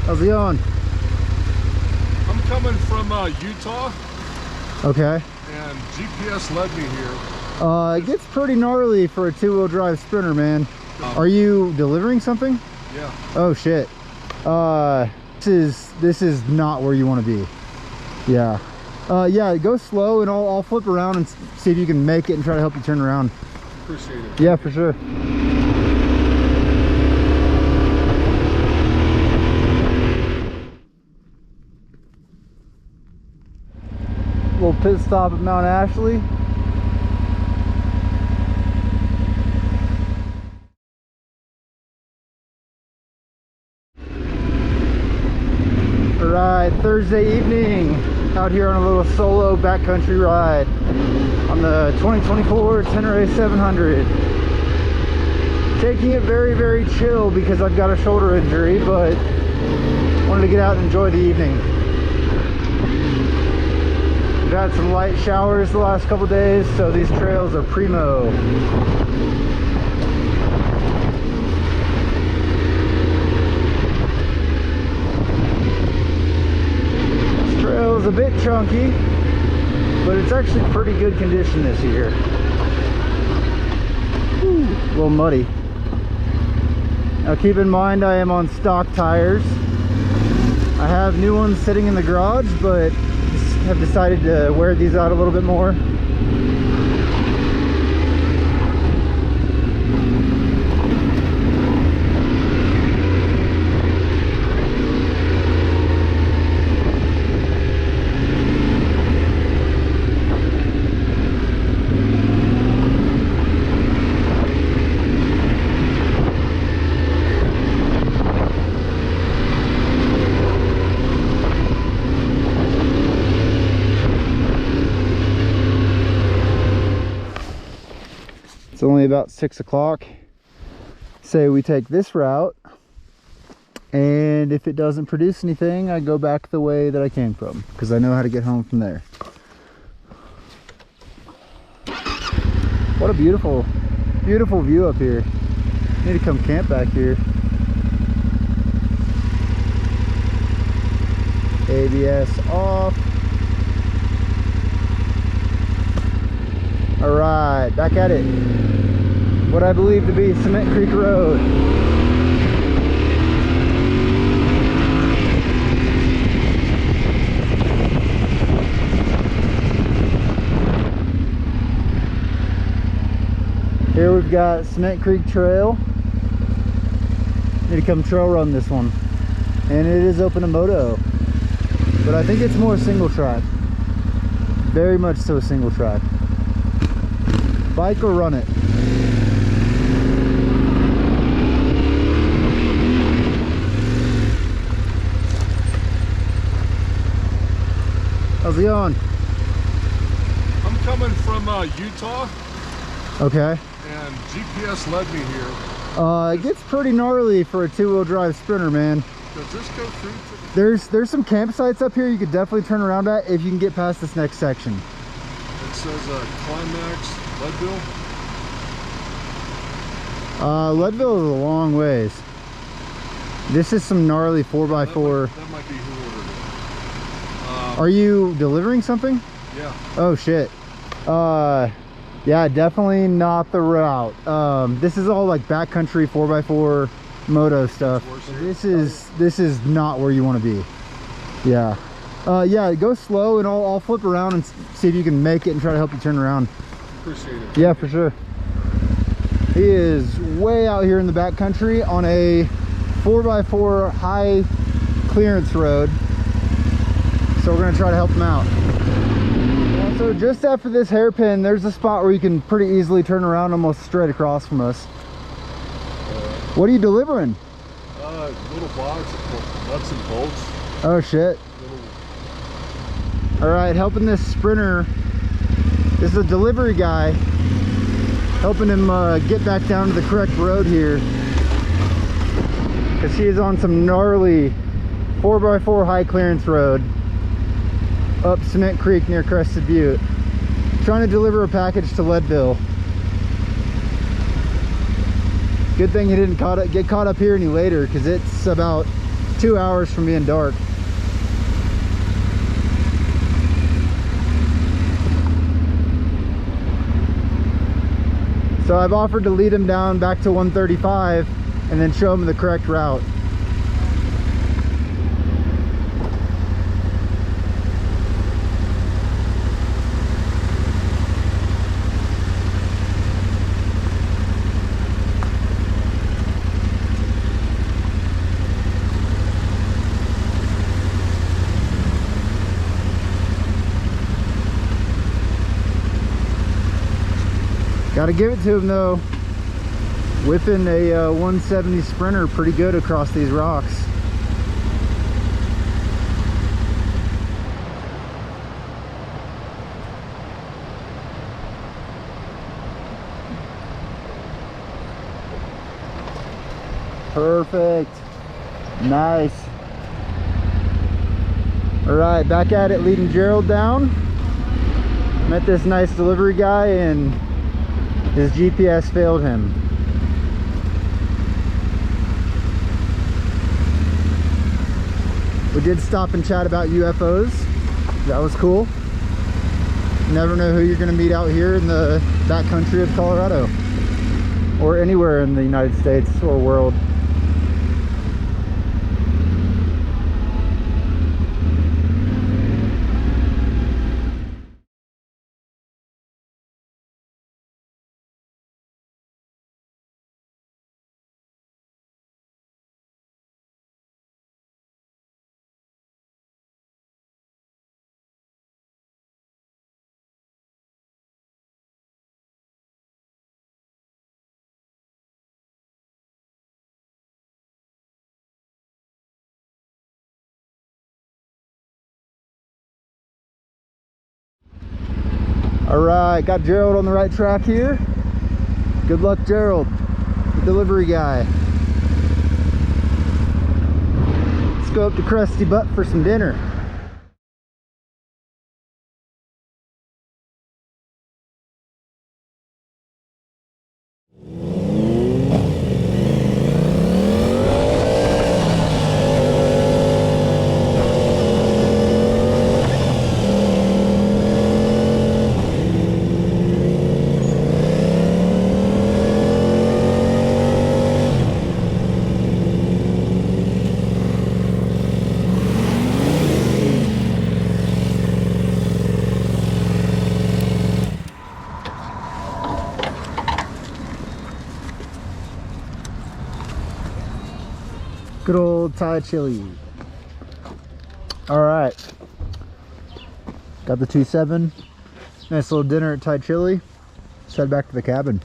How's it going? I'm coming from Utah. Okay. And GPS led me here. It gets pretty gnarly for a two-wheel drive Sprinter, man. Are you delivering something? Yeah. Oh shit. This is not where you want to be. Yeah. Yeah, go slow and I'll flip around and see if you can make it and try to help you turn around. Appreciate it. Yeah, for sure. Little pit stop at Mount Ashley. Alright, Thursday evening, out here on a little solo backcountry ride on the 2024 Tenere 700. Taking it very, very chill because I've got a shoulder injury, but wanted to get out and enjoy the evening. We've had some light showers the last couple days, so these trails are primo. This trail is a bit chunky, but it's actually pretty good condition this year. Whew, a little muddy. Now keep in mind I am on stock tires. I have new ones sitting in the garage, but have decided to wear these out a little bit more. It's only about 6 o'clock. Say we take this route, and if it doesn't produce anything, I go back the way that I came from, because I know how to get home from there. What a beautiful, beautiful view up here. Need to come camp back here. ABS off. All right, back at it. What I believe to be Cement Creek Road. Here we've got Cement Creek Trail. Need to come trail run this one. And it is open to moto. But I think it's more single track. Very much so single track. Bike or run it. How's it going? I'm coming from Utah. Okay. And GPS led me here. It gets pretty gnarly for a two-wheel drive Sprinter, man. Does this go through to the... There's some campsites up here you could definitely turn around at if you can get past this next section. It says Climax, Leadville. Leadville is a long ways. This is some gnarly 4x4. That might be who ordered it. Are you delivering something? Yeah. Oh shit. Yeah, definitely not the route. This is all like backcountry 4x4 moto stuff. This is not where you want to be. Yeah. Yeah, go slow and I'll flip around and see if you can make it and try to help you turn around. Appreciate it. Yeah, for sure. He is way out here in the backcountry on a 4x4 high clearance road. So we're gonna try to help him out. So just after this hairpin, there's a spot where you can pretty easily turn around almost straight across from us. What are you delivering? Little box of nuts and bolts. Oh shit. All right, helping this Sprinter. This is a delivery guy. Helping him get back down to the correct road here. Because he is on some gnarly 4x4 high clearance road. Up Cement Creek near Crested, Butte. Trying to deliver a package to Leadville. Good thing he didn't get caught up here any later, because it's about 2 hours from being dark. So I've offered to lead him down back to 135 and then show him the correct route. Gotta give it to him though, whipping a 170 Sprinter pretty good across these rocks. Perfect. Nice. All right, back at it, leading Gerald down. Met this nice delivery guy and his GPS failed him. We did stop and chat about UFOs. That was cool. Never know who you're gonna meet out here in the backcountry of Colorado, or anywhere in the United States or world. All right, got Gerald on the right track here. Good luck, Gerald, the delivery guy. Let's go up to Crested Butte for some dinner. Good old Thai chili. All right, got the 2.7. Nice little dinner at Thai chili. Let's head back to the cabin.